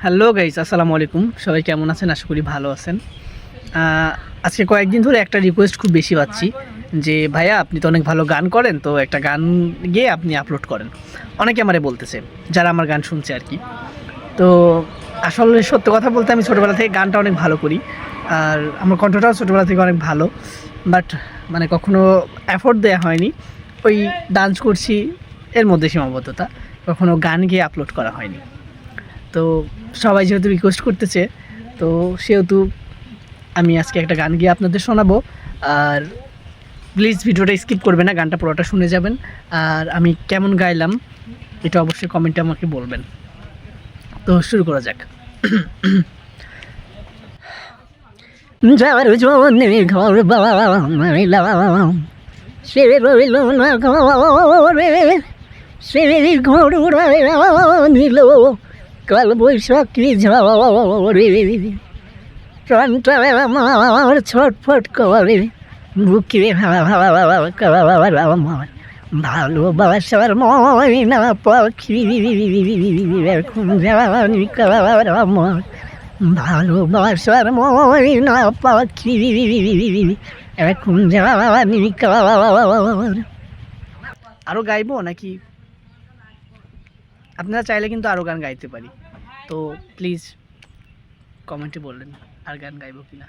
Hello guys, আসসালামু আলাইকুম। সবাই কেমন আছেন? আশা করি ভালো আছেন। আজকে কয়েকদিন ধরে একটা রিকোয়েস্ট খুব বেশি পাচ্ছি যে ভাইয়া আপনি তো অনেক ভালো গান করেন, তো একটা গান গেয়ে আপনি আপলোড করেন। অনেকে আমারে বলতেছে, যারা আমার গান শুনছে আর কি। তো আসলে সত্য কথা বলতে আমি ছোটোবেলা থেকে গানটা অনেক ভালো করি, আর আমার কণ্ঠটাও ছোটোবেলা থেকে অনেক ভালো। বাট মানে কখনো এফোর্ট দেওয়া হয়নি, ওই ডান্স করছি এর মধ্যে সীমাবদ্ধতা, কখনো গান গেয়ে আপলোড করা হয়নি। তো সবাই যেহেতু রিকোয়েস্ট করতেছে, তো সেহেতু আমি আজকে একটা গান গিয়ে আপনাদের শোনাবো। আর প্লিজ ভিডিওটা স্কিপ করবেন না, গানটা পুরোটা শুনে যাবেন। আর আমি কেমন গাইলাম এটা অবশ্যই কমেন্টে আমাকে বলবেন। তো শুরু করা যাক। যার জন্যে ঘর বানাইলাম, সে রইল না ঘরে, সে ঘর নিল কাল বৈশাখী ঝড়ে। প্রাণটা আমার ছটফট করে, বুকে আমার ভালোবাসার ময়না পাখি এখন জানি কার আমার, ভালোবাসার ময়না পাখি এখন জানি কার। আরও গাইবো নাকি? আপনারা চাইলে কিন্তু আরও গান গাইতে পারি, তো প্লিজ কমেন্টে বললেন আর গান গাইবো কিনা।